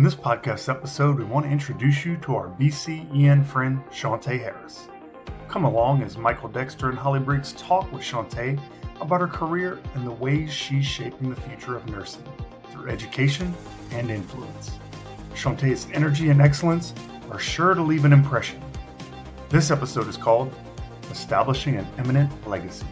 In this podcast episode, we want to introduce you to our BCEN Friend Shawntay Harris. Come along as Michael Dexter and Holly Briggs talk with Shawntay about her career and the ways she's shaping the future of nursing through education and influence. Shawntay's energy and excellence are sure to leave an impression. This episode is called Establishing an Eminent Legacy.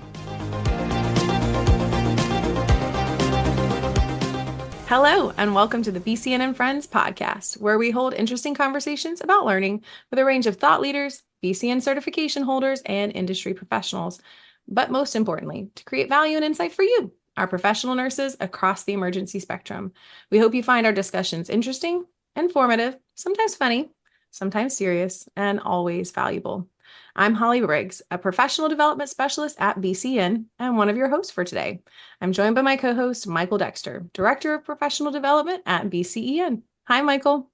Hello, and welcome to the BCEN Friends podcast, where we hold interesting conversations about learning with a range of thought leaders, BCN certification holders, and industry professionals. But most importantly, to create value and insight for you, our professional nurses across the emergency spectrum. We hope you find our discussions interesting, informative, sometimes funny, sometimes serious, and always valuable. I'm Holly Briggs, a professional development specialist at BCN and one of your hosts for today. I'm joined by my co-host, Michael Dexter, Director of Professional Development at BCEN. Hi, Michael.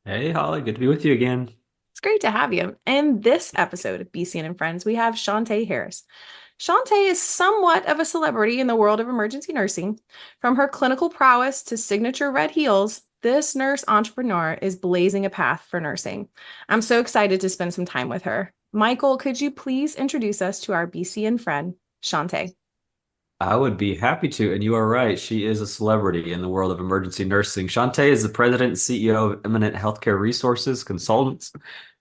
Hey, Holly. Good to be with you again. It's great to have you. In this episode of BCN and Friends, we have Shawntay Harris. Shawntay is somewhat of a celebrity in the world of emergency nursing. From her clinical prowess to signature red heels, this nurse entrepreneur is blazing a path for nursing. I'm so excited to spend some time with her. Michael, could you please introduce us to our BCN friend, Shawntay? I would be happy to. And you are right. She is a celebrity in the world of emergency nursing. Shawntay is the president and CEO of Eminent Healthcare Resources Consultants,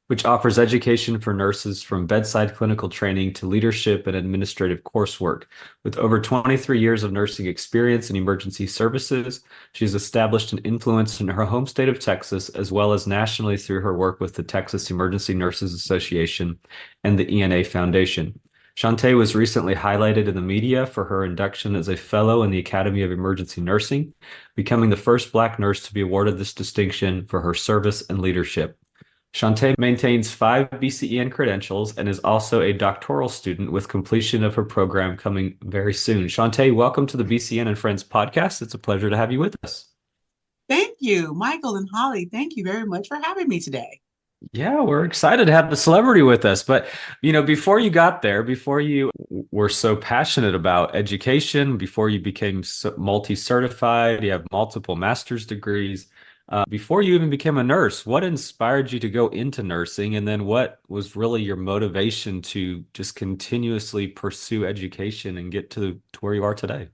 which offers education for nurses from bedside clinical training to leadership and administrative coursework. With over 23 years of nursing experience in emergency services, she's established an influence in her home state of Texas, as well as nationally through her work with the Texas Emergency Nurses Association and the ENA Foundation. Shawntay was recently highlighted in the media for her induction as a fellow in the Academy of Emergency Nursing, becoming the first Black nurse to be awarded this distinction for her service and leadership. Shawntay maintains 5 BCEN credentials and is also a doctoral student with completion of her program coming very soon. Shawntay, welcome to the BCN and Friends podcast. It's a pleasure to have you with us. Thank you, Michael and Holly. Thank you very much for having me today. Yeah, we're excited to have the celebrity with us. But, before you got there, before you were so passionate about education, before you became multi-certified, you have multiple master's degrees, before you even became a nurse, what inspired you to go into nursing? And then what was really your motivation to just continuously pursue education and get to where you are today?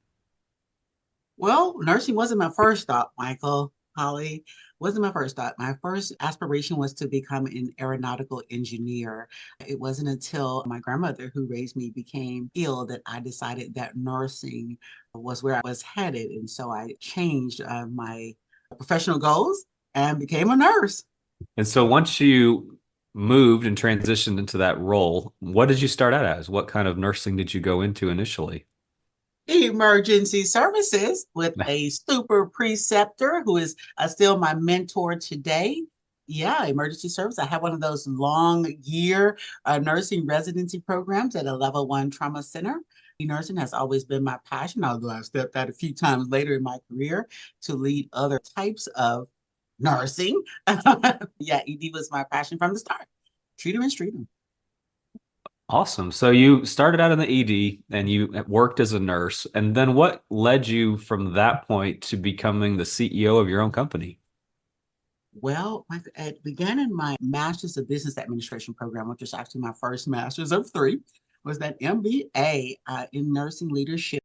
Well, nursing wasn't my first thought, Michael, Holly. Wasn't my first thought. My first aspiration was to become an aeronautical engineer. It wasn't until my grandmother, who raised me, became ill that I decided that nursing was where I was headed. And so I changed my professional goals and became a nurse. And so once you moved and transitioned into that role, what did you start out as? What kind of nursing did you go into initially? Emergency services with a super preceptor who is still my mentor today. Yeah, emergency service. I have one of those long year nursing residency programs at a level 1 trauma center. Nursing has always been my passion, although I've stepped out a few times later in my career to lead other types of nursing. Yeah, ED was my passion from the start. Treat them and treat them. Awesome. So you started out in the ED and you worked as a nurse. And then what led you from that point to becoming the CEO of your own company? Well, it began in my Master's of Business Administration program, which is actually my first Master's of 3, was that MBA in nursing leadership.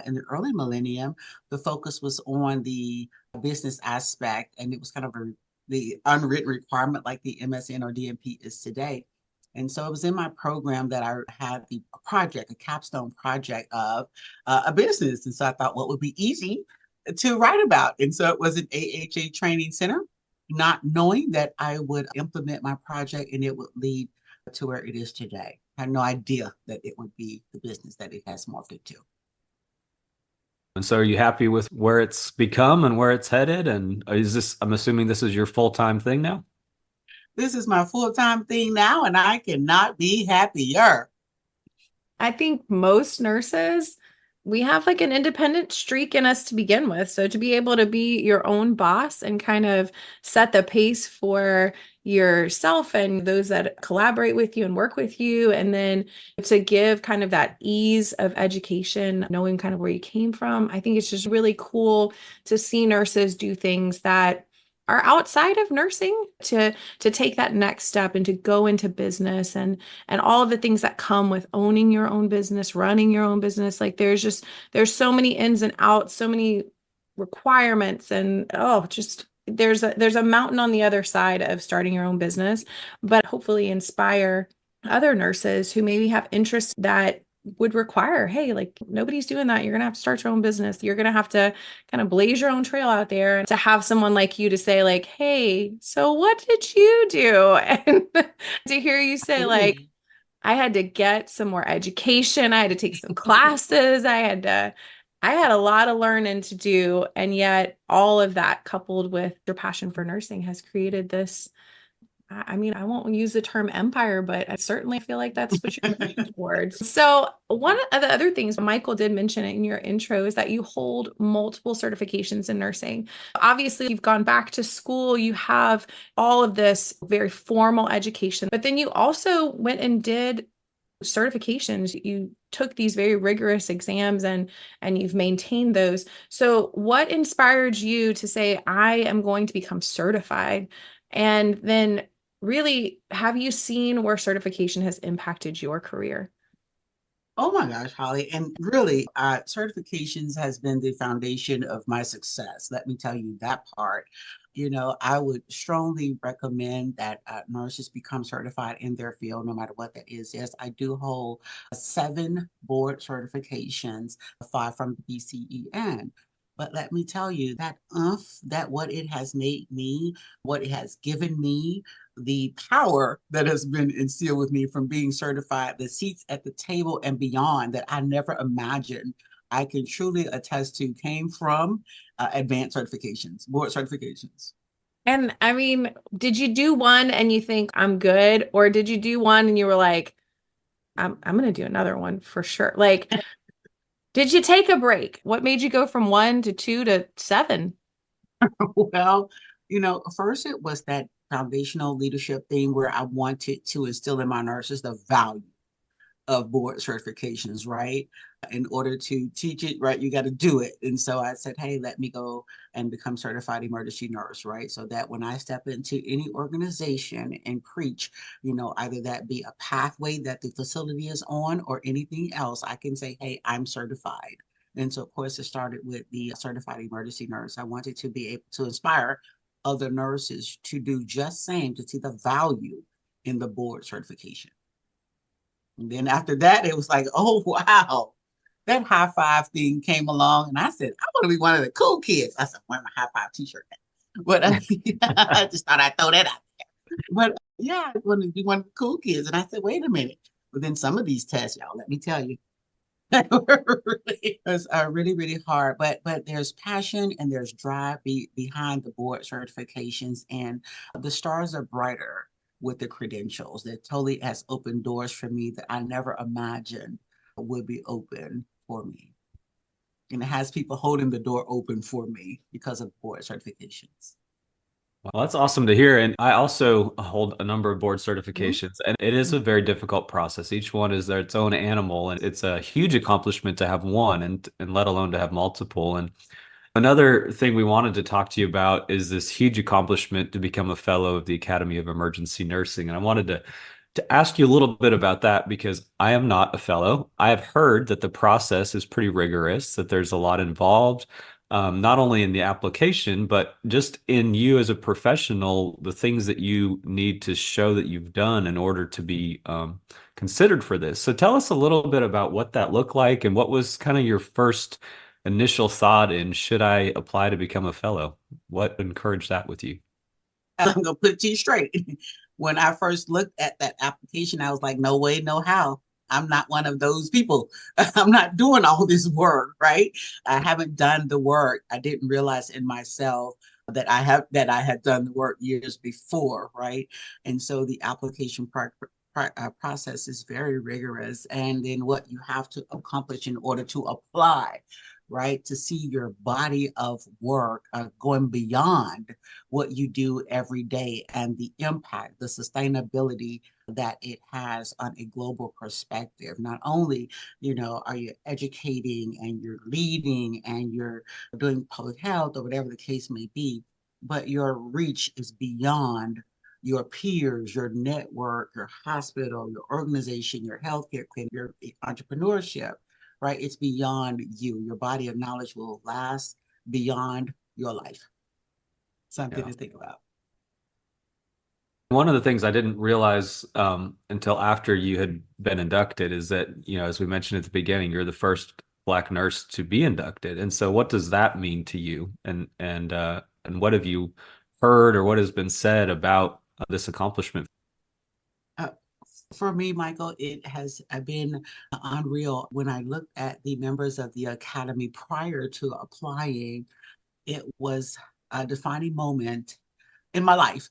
In the early millennium, the focus was on the business aspect, and it was kind of the unwritten requirement like the MSN or DNP is today. And so it was in my program that I had a capstone project of a business. And so I thought, what would be easy to write about? And so it was an AHA training center, not knowing that I would implement my project and it would lead to where it is today. I had no idea that it would be the business that it has morphed into. And so are you happy with where it's become and where it's headed? And I'm assuming this is your full-time thing now? This is my full-time thing now, and I cannot be happier. I think most nurses, we have like an independent streak in us to begin with. So to be able to be your own boss and kind of set the pace for yourself and those that collaborate with you and work with you, and then to give kind of that ease of education, knowing kind of where you came from. I think it's just really cool to see nurses do things that are outside of nursing to take that next step and to go into business and all of the things that come with owning your own business, running your own business. Like there's so many ins and outs, so many requirements, and just there's a mountain on the other side of starting your own business, but hopefully inspire other nurses who maybe have interests that would require, hey, like nobody's doing that. You're going to have to start your own business. You're going to have to kind of blaze your own trail out there, and to have someone like you to say like, hey, so what did you do? And to hear you say like, Absolutely. I had to get some more education. I had to take some classes. I had a lot of learning to do. And yet all of that coupled with your passion for nursing has created this. I mean, I won't use the term empire, but I certainly feel like that's what you're working towards. So one of the other things Michael did mention in your intro is that you hold multiple certifications in nursing. Obviously, you've gone back to school, you have all of this very formal education, but then you also went and did certifications. You took these very rigorous exams and you've maintained those. So what inspired you to say, I am going to become certified? And then really, have you seen where certification has impacted your career? Oh my gosh, Holly. And really, certifications has been the foundation of my success. Let me tell you that part. I would strongly recommend that nurses become certified in their field, no matter what that is. Yes, I do hold 7 board certifications, 5 from the BCEN. But let me tell you that what it has made me, what it has given me, the power that has been instilled with me from being certified, the seats at the table and beyond that I never imagined, I can truly attest to came from advanced certifications, board certifications. And I mean, did you do one and you think I'm good? Or did you do one and you were like, I'm going to do another one for sure? Like, did you take a break? What made you go from 1 to 2 to 7? Well, first it was that foundational leadership thing where I wanted to instill in my nurses the value of board certifications, right? In order to teach it, right, you got to do it. And so I said, hey, let me go and become certified emergency nurse, right? So that when I step into any organization and preach, either that be a pathway that the facility is on or anything else, I can say, hey, I'm certified. And so, of course, it started with the certified emergency nurse. I wanted to be able to inspire other nurses to do just same, to see the value in the board certification. And then after that, it was like, oh, wow. That high five thing came along. And I said, I want to be one of the cool kids. I said, wear my high five t-shirt now. But I just thought I'd throw that out there. But yeah, I wanted to be one of the cool kids. And I said, wait a minute. But then some of these tests, y'all, let me tell you, was really, really hard. But there's passion and there's drive behind the board certifications, and the stars are brighter with the credentials. That totally has opened doors for me that I never imagined would be open for me. And it has people holding the door open for me because of board certifications. Well, that's awesome to hear. And I also hold a number of board Mhm. certifications, and it is a very difficult process. Each one is its own animal, and it's a huge accomplishment to have one and let alone to have multiple. And another thing we wanted to talk to you about is this huge accomplishment to become a fellow of the Academy of Emergency Nursing. And I wanted to ask you a little bit about that because I am not a fellow. I have heard that the process is pretty rigorous, that there's a lot involved, not only in the application, but just in you as a professional, the things that you need to show that you've done in order to be considered for this. So tell us a little bit about what that looked like and what was kind of your first initial thought in should I apply to become a fellow? What encouraged that with you? I'm going to put it to you straight. When I first looked at that application, I was like, no way, no how. I'm not one of those people. I'm not doing all this work, right? I haven't done the work. I didn't realize in myself that I had done the work years before, right? And so the application process is very rigorous. And then what you have to accomplish in order to apply, right? To see your body of work going beyond what you do every day and the impact, the sustainability that it has on a global perspective. Not only, are you educating and you're leading and you're doing public health or whatever the case may be, but your reach is beyond your peers, your network, your hospital, your organization, your healthcare clinic, your entrepreneurship, right? It's beyond you. Your body of knowledge will last beyond your life. Something Yeah. to think about. One of the things I didn't realize until after you had been inducted is that, as we mentioned at the beginning, you're the first Black nurse to be inducted. And so what does that mean to you? And what have you heard or what has been said about this accomplishment? Uh, for me, Michael, it has been unreal. When I looked at the members of the academy prior to applying, it was a defining moment in my life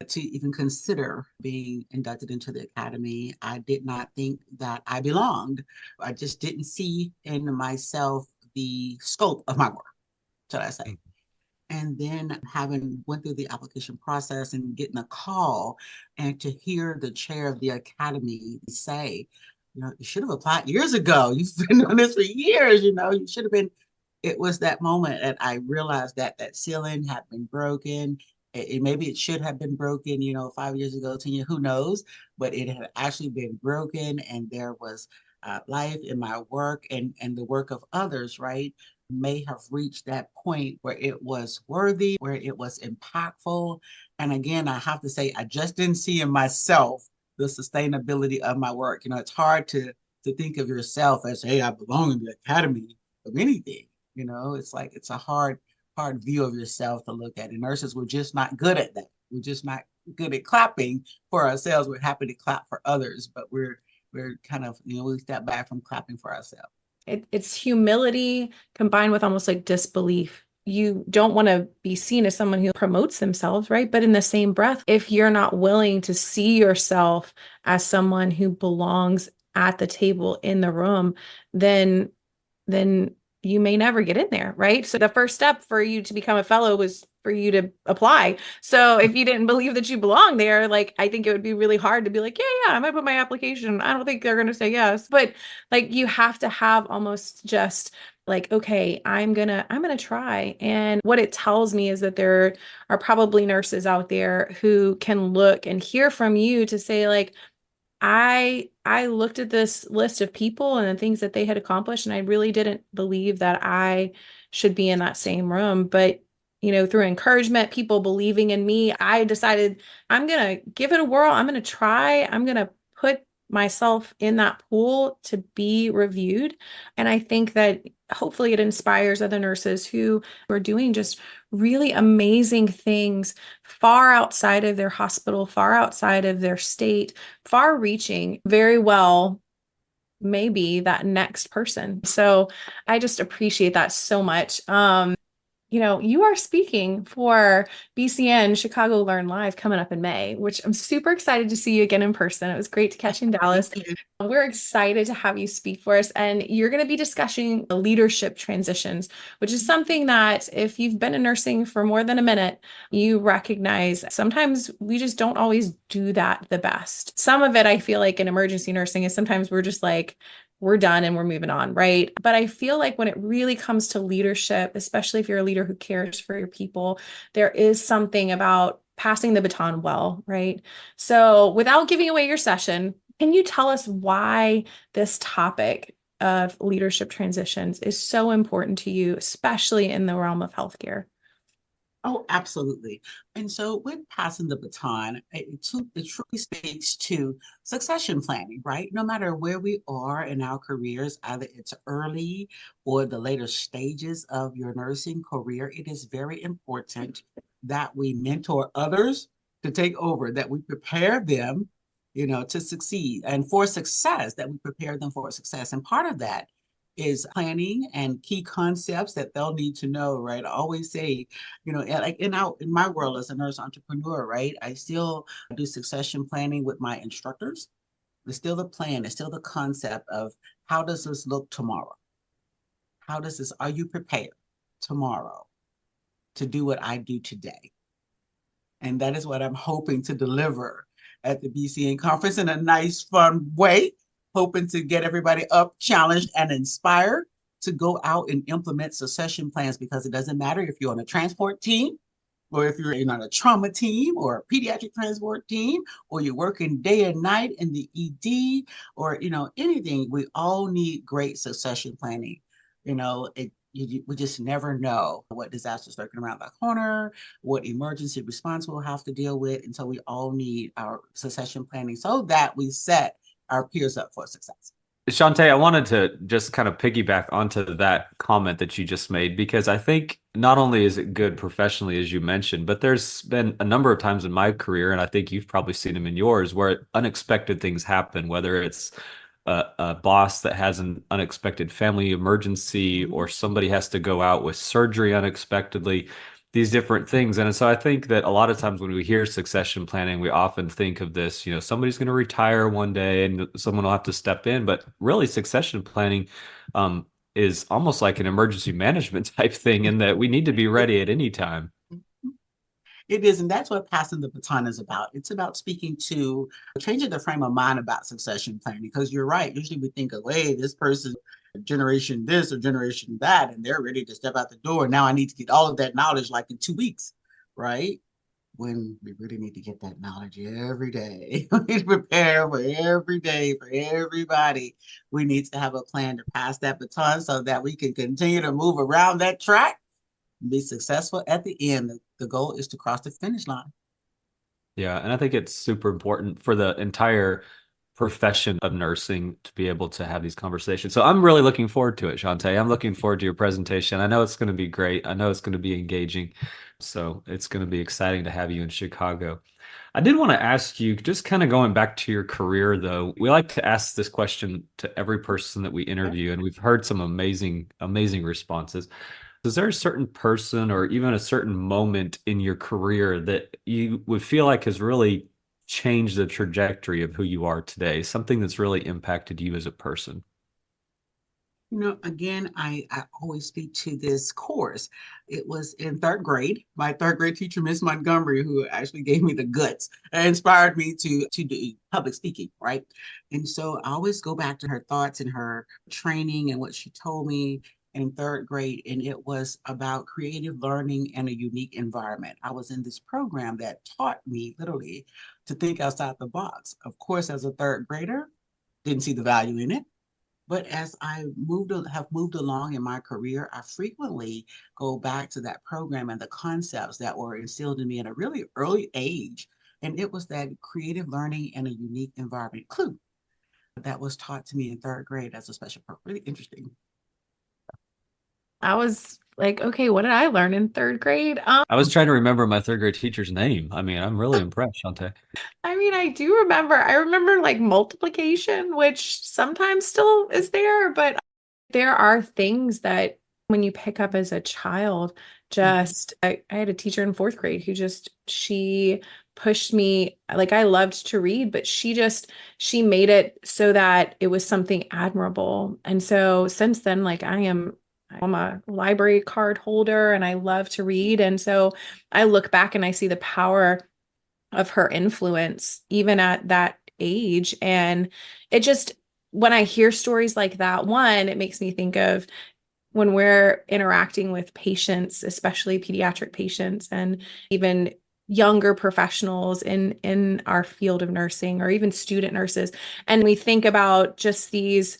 to even consider being inducted into the academy. I did not think that I belonged. I just didn't see in myself the scope of my work, should I say. And then having went through the application process and getting a call and to hear the chair of the academy say, you should have applied years ago. You've been doing this for years, you should have been. It was that moment that I realized that that ceiling had been broken. Maybe it should have been broken, 5 years ago, 10 years, who knows? But it had actually been broken, and there was life in my work and the work of others, right? May have reached that point where it was worthy, where it was impactful. And again, I have to say, I just didn't see in myself the sustainability of my work. It's hard to think of yourself as, hey, I belong in the academy of anything. It's like it's a hard view of yourself to look at. And nurses, we're just not good at that. We're just not good at clapping for ourselves. We're happy to clap for others, but we're kind of, we step back from clapping for ourselves. It's humility combined with almost like disbelief. You don't want to be seen as someone who promotes themselves, right? But in the same breath, if you're not willing to see yourself as someone who belongs at the table in the room, then you may never get in there, right? So the first step for you to become a fellow was for you to apply. So if you didn't believe that you belong there, like, I think it would be really hard to be like, yeah, I'm gonna put my application. I don't think they're gonna say yes. But like, you have to have almost just like, okay, I'm gonna try. And what it tells me is that there are probably nurses out there who can look and hear from you to say, like, I looked at this list of people and the things that they had accomplished, and I really didn't believe that I should be in that same room. But, through encouragement, people believing in me, I decided I'm going to give it a whirl. I'm going to try. I'm going to put myself in that pool to be reviewed. And I think that hopefully it inspires other nurses who are doing just really amazing things far outside of their hospital, far outside of their state, far reaching, very well, maybe that next person. So I just appreciate that so much. You are speaking for BCN Chicago Learn Live coming up in May, which I'm super excited to see you again in person. It was great to catch you in Dallas. We're excited to have you speak for us. And you're going to be discussing leadership transitions, which is something that if you've been in nursing for more than a minute, you recognize sometimes we just don't always do that the best. Some of it, I feel like in emergency nursing, is sometimes we're just like, we're done and we're moving on, right? But I feel like when it really comes to leadership, especially if you're a leader who cares for your people, there is something about passing the baton well, right? So without giving away your session, can you tell us why this topic of leadership transitions is so important to you, especially in the realm of healthcare? Oh, absolutely. And so with passing the baton, it truly speaks to succession planning, right? No matter where we are in our careers, either it's early or the later stages of your nursing career, it is very important that we mentor others to take over, that we prepare them, to succeed, and for success, that we prepare them for success. And part of that is planning and key concepts that they'll need to know, right? I always say, like in my world as a nurse entrepreneur, right? I still do succession planning with my instructors. It's still the plan, it's still the concept of how does this look tomorrow? Are you prepared tomorrow to do what I do today? And that is what I'm hoping to deliver at the BCEN conference in a nice, fun way, hoping to get everybody up, challenged, and inspired to go out and implement succession plans, because it doesn't matter if you're on a transport team, or if you're on a trauma team or a pediatric transport team, or you're working day and night in the ED, or anything, we all need great succession planning. We just never know what disasters lurking around the corner, what emergency response we'll have to deal with. And so we all need our succession planning so that we set our peers up for success. Shawntay, I wanted to just kind of piggyback onto that comment that you just made, because I think not only is it good professionally, as you mentioned, but there's been a number of times in my career, and I think you've probably seen them in yours, where unexpected things happen, whether it's a boss that has an unexpected family emergency, or somebody has to go out with surgery unexpectedly, these different things. And so I think that a lot of times when we hear succession planning, we often think of this, somebody's going to retire one day and someone will have to step in. But really, succession planning is almost like an emergency management type thing, in that we need to be ready at any time. It is, and that's what passing the baton is about. It's about speaking to, changing the frame of mind about succession planning, because you're right. Usually we think of, hey, this person, generation this or generation that, and they're ready to step out the door. Now I need to get all of that knowledge like in 2 weeks, right? When we really need to get that knowledge every day. We need to prepare for every day for everybody. We need to have a plan to pass that baton so that we can continue to move around that track and be successful at the end. The goal is to cross the finish line. Yeah, and I think it's super important for the entire profession of nursing to be able to have these conversations. So I'm really looking forward to it, Shawntay. I'm looking forward to your presentation. I know it's going to be great. I know it's going to be engaging. So it's going to be exciting to have you in Chicago. I did want to ask you, just kind of going back to your career, though, we like to ask this question to every person that we interview, and we've heard some amazing, amazing responses. Is there a certain person or even a certain moment in your career that you would feel like has really changed the trajectory of who you are today? Something that's really impacted you as a person? Again, I always speak to this course. It was in third grade. My third grade teacher, Miss Montgomery, who actually gave me the guts, inspired me to do public speaking, right? And so I always go back to her thoughts and her training and what she told me in third grade. And it was about creative learning and a unique environment. I was in this program that taught me literally to think outside the box. Of course, as a third grader, didn't see the value in it. But as I have moved along in my career, I frequently go back to that program and the concepts that were instilled in me at a really early age. And it was that creative learning and a unique environment clue that was taught to me in third grade as a special program. Really interesting. I was like, okay, what did I learn in third grade? I was trying to remember my third grade teacher's name. I mean, I'm really impressed, Shawntay. I mean, I remember like multiplication, which sometimes still is there, but there are things that when you pick up as a child, I had a teacher in fourth grade who she pushed me, like I loved to read, but she made it so that it was something admirable. And so since then, like I'm a library card holder and I love to read. And so I look back and I see the power of her influence, even at that age. And when I hear stories like that, one, it makes me think of when we're interacting with patients, especially pediatric patients, and even younger professionals in our field of nursing, or even student nurses. And we think about just these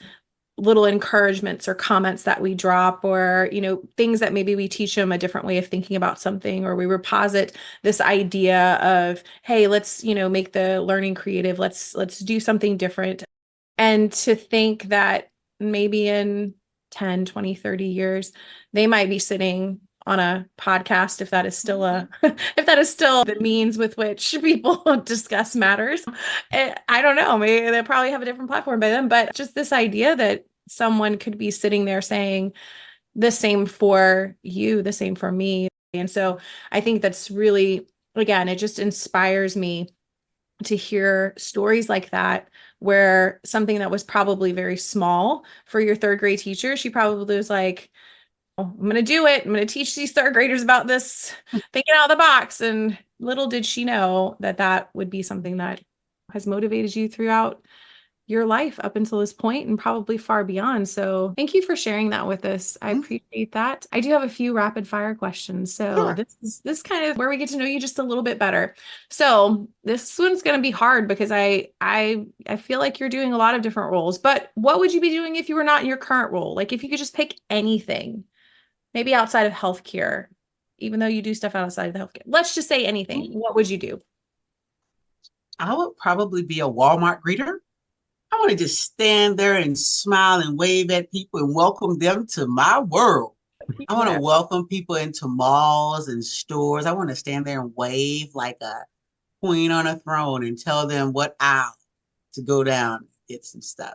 little encouragements or comments that we drop, or things that maybe we teach them a different way of thinking about something, or we reposit this idea of, hey, let's make the learning creative, let's do something different. And to think that maybe in 10, 20, 30 years they might be sitting on a podcast, if that is still the means with which people discuss matters. I don't know, maybe they'll probably have a different platform by then, but just this idea that someone could be sitting there saying the same for you, the same for me. And so I think that's really, again, it just inspires me to hear stories like that, where something that was probably very small for your third grade teacher, she probably was like, I'm going to do it. I'm going to teach these third graders about this, thinking out of the box. And little did she know that would be something that has motivated you throughout your life up until this point and probably far beyond. So thank you for sharing that with us. I appreciate that. I do have a few rapid fire questions. So Sure. this is kind of where we get to know you just a little bit better. So this one's going to be hard because I feel like you're doing a lot of different roles, but what would you be doing if you were not in your current role? Like if you could just pick anything, maybe outside of healthcare, even though you do stuff outside of the healthcare. Let's just say anything. What would you do? I would probably be a Walmart greeter. I want to just stand there and smile and wave at people and welcome them to my world. I want to Whatever. welcome people into malls and stores. I want to stand there and wave like a queen on a throne and tell them what aisle to go down and get some stuff.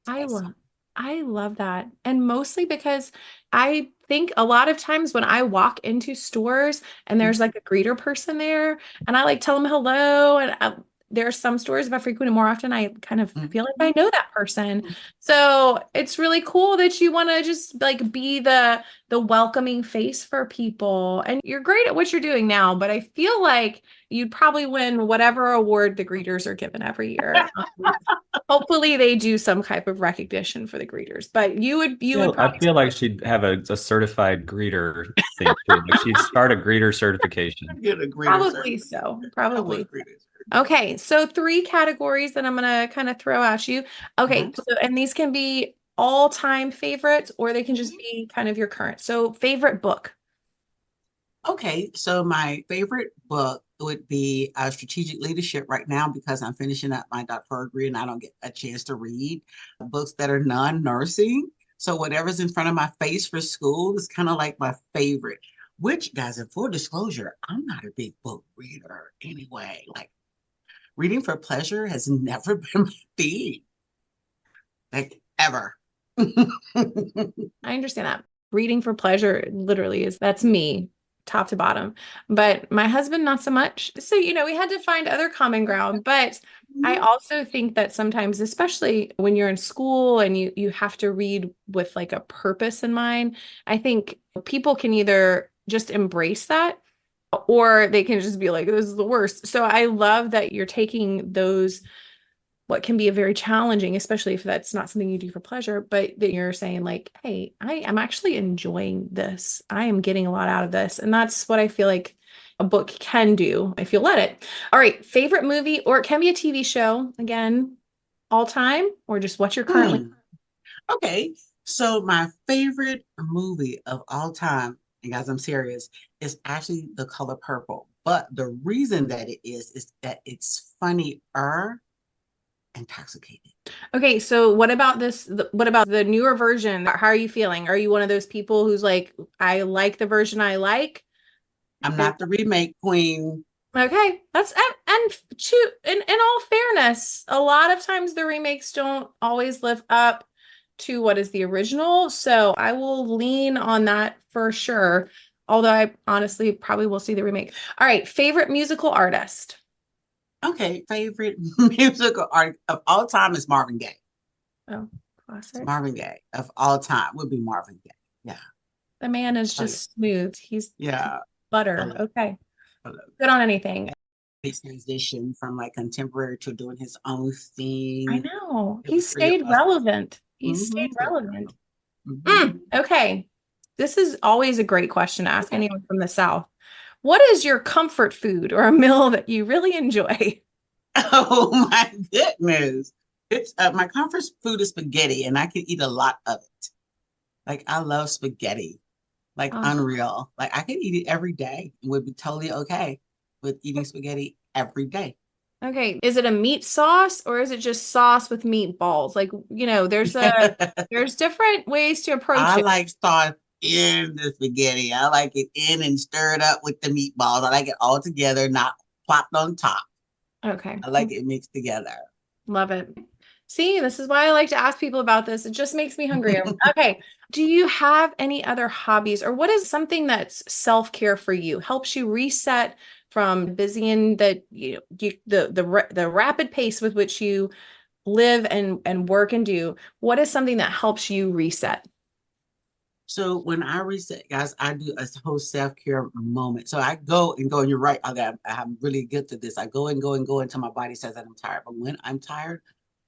I That's love I love that. And mostly because I think a lot of times when I walk into stores and there's like a greeter person there and I like tell them hello and there are some stores if I frequent it more often, I kind of feel like I know that person. So it's really cool that you want to just like be the welcoming face for people. And you're great at what you're doing now, but I feel like you'd probably win whatever award the greeters are given every year. Hopefully they do some type of recognition for the greeters, but you would I probably feel like she'd have a certified greeter thing too. Like she'd start a greeter certification. get a greeter probably service. so. I Probably. would greet it. Okay, so 3 categories that I'm gonna kind of throw at you. Okay, Mhm. so and these can be all-time favorites or they can just be kind of your current. So favorite book. Okay, so my favorite book would be Strategic Leadership right now because I'm finishing up my doctoral degree and I don't get a chance to read books that are non-nursing. So whatever's in front of my face for school is kind of like my favorite. Which, guys, in full disclosure, I'm not a big book reader anyway. Like reading for pleasure has never been my thing, like ever. I understand that. Reading for pleasure literally that's me, top to bottom. But my husband, not so much. So, we had to find other common ground. But I also think that sometimes, especially when you're in school and you have to read with like a purpose in mind, I think people can either just embrace that or they can just be like, this is the worst. So I love that you're taking those what can be a very challenging, especially if that's not something you do for pleasure, but that you're saying like, hey, I am actually enjoying this. I am getting a lot out of this. And that's what I feel like a book can do if you let it. All right, favorite movie, or it can be a TV show, again, all time, or just what you're currently. Okay, so my favorite movie of all time, and guys, I'm serious, is actually The Color Purple. But the reason that it is that it's funnier, intoxicated. Okay, so what about this? What about the newer version? How are you feeling? Are you one of those people who's like, I like the version I like? I'm not the remake queen. Okay, that's and in all fairness, a lot of times the remakes don't always live up to what is the original. So I will lean on that for sure. Although I honestly probably will see the remake. All right, favorite musical artist. Okay, favorite musical art of all time is Marvin Gaye. Oh, It's classic. Marvin Gaye of all time would be Marvin Gaye. Yeah. The man is Oh, yeah. just smooth. He's Yeah. butter. Okay, I love good on anything. he transitioned from like contemporary to doing his own I thing. know. It He was pretty stayed awesome. relevant. He stayed So, relevant. mhm. Okay. This is always a great question to ask Okay. anyone from the South. What is your comfort food or a meal that you really enjoy? Oh my goodness. It's my comfort food is spaghetti, and I can eat a lot of it. Like I love spaghetti, like Oh, unreal. Like I could eat it every day and would be totally okay with eating spaghetti every day. okay. Is it a meat sauce or is it just sauce with meatballs? Like, there's different ways to approach I it. like sauce in the spaghetti. I like it in and stirred up with the meatballs. I like it all together, not plopped on top. Okay. I like it mixed together. Love it. See, this is why I like to ask people about this. It just makes me hungry. Okay. Do you have any other hobbies or what is something that's self-care for you? Helps you reset from busy in the rapid pace with which you live and work and do. What is something that helps you reset? So when I reset, guys, I do a whole self-care moment. So I go and go, and you're right. I'm really good at this. I go and go and go until my body says that I'm tired. But when I'm tired,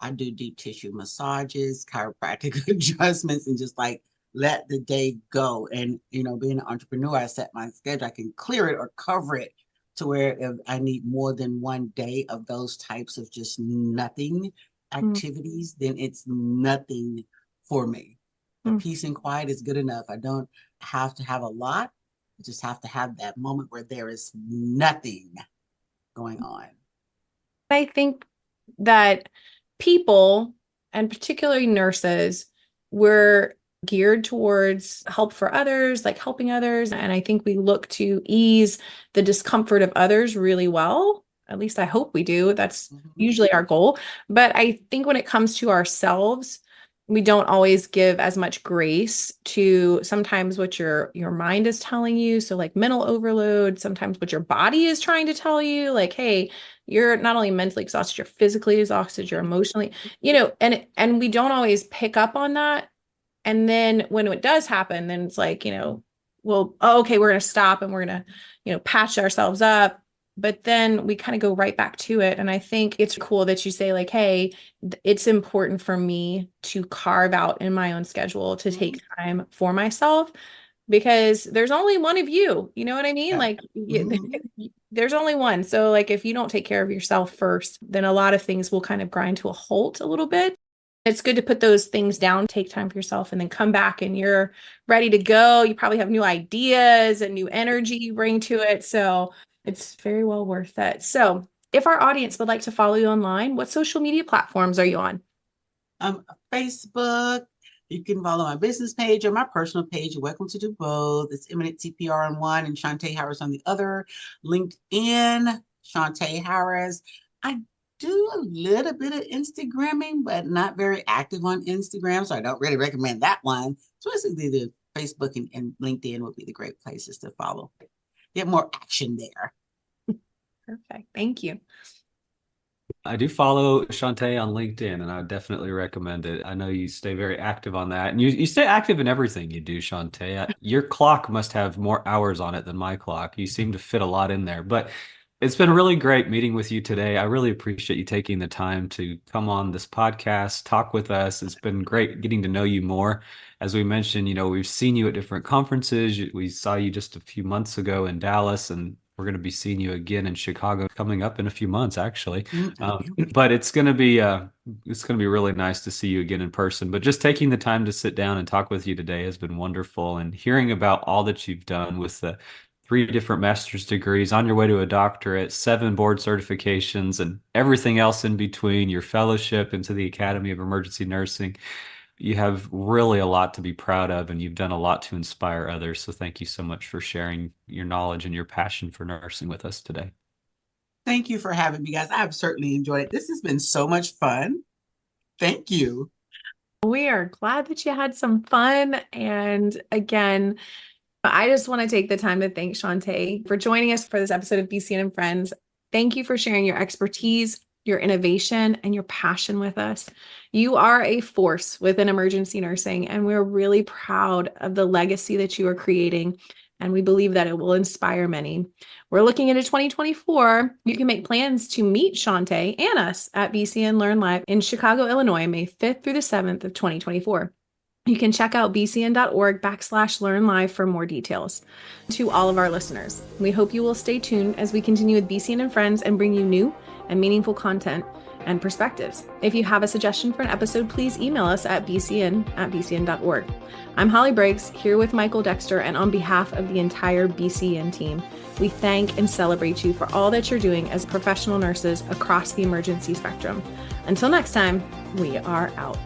I do deep tissue massages, chiropractic adjustments, and just like let the day go. And, being an entrepreneur, I set my schedule. I can clear it or cover it to where if I need more than one day of those types of just nothing activities, then it's nothing for me. The peace and quiet is good enough. I don't have to have a lot. I just have to have that moment where there is nothing going on. I think that people, and particularly nurses, were geared towards help for others, like helping others. And I think we look to ease the discomfort of others really well. At least I hope we do. That's usually our goal. But I think when it comes to ourselves, we don't always give as much grace to sometimes what your mind is telling you. So like mental overload, sometimes what your body is trying to tell you, like, hey, you're not only mentally exhausted, you're physically exhausted, you're emotionally, and we don't always pick up on that. And then when it does happen, then it's like, well, okay, we're going to stop and we're going to, patch ourselves up. But then we kind of go right back to it. And I think it's cool that you say like, hey, it's important for me to carve out in my own schedule to take time for myself, because there's only one of you. You know what I mean? Yeah. Like there's only one. So like, if you don't take care of yourself first, then a lot of things will kind of grind to a halt a little bit. It's good to put those things down, take time for yourself, and then come back and you're ready to go. You probably have new ideas and new energy you bring to it. So it's very well worth it. So if our audience would like to follow you online, what social media platforms are you on? Facebook. You can follow my business page or my personal page. You're welcome to do both. It's Eminent CPR on one and Shawntay Harris on the other. LinkedIn, Shawntay Harris. I do a little bit of Instagramming, but not very active on Instagram, so I don't really recommend that one. So basically, the Facebook and LinkedIn would be the great places to follow. Get more action there. Perfect. Thank you. I do follow Shawntay on LinkedIn, and I would definitely recommend it. I know you stay very active on that, and you stay active in everything you do, Shawntay. Your clock must have more hours on it than my clock. You seem to fit a lot in there, but it's been really great meeting with you today. I really appreciate you taking the time to come on this podcast, talk with us. It's been great getting to know you more. As we mentioned, we've seen you at different conferences. We saw you just a few months ago in Dallas, and we're going to be seeing you again in Chicago coming up in a few months, actually. But it's going to be really nice to see you again in person. But just taking the time to sit down and talk with you today has been wonderful, and hearing about all that you've done with the 3 different master's degrees, on your way to a doctorate, 7 board certifications, and everything else in between, your fellowship into the Academy of Emergency Nursing. You have really a lot to be proud of, and you've done a lot to inspire others. So thank you so much for sharing your knowledge and your passion for nursing with us today. Thank you for having me, guys. I've certainly enjoyed it. This has been so much fun. Thank you. We are glad that you had some fun. And again, I just want to take the time to thank Shawntay for joining us for this episode of BCEN and Friends. Thank you for sharing your expertise, your innovation, and your passion with us. You are a force within emergency nursing, and we're really proud of the legacy that you are creating, and we believe that it will inspire many. We're looking into 2024. You can make plans to meet Shawntay and us at BCEN Learn Live in Chicago, Illinois, May 5th through the 7th of 2024. You can check out bcn.org/learn live for more details. To all of our listeners, we hope you will stay tuned as we continue with BCEN and Friends and bring you new and meaningful content and perspectives. If you have a suggestion for an episode, please email us at bcn@bcn.org. I'm Holly Briggs, here with Michael Dexter, and on behalf of the entire BCEN team, we thank and celebrate you for all that you're doing as professional nurses across the emergency spectrum. Until next time, we are out.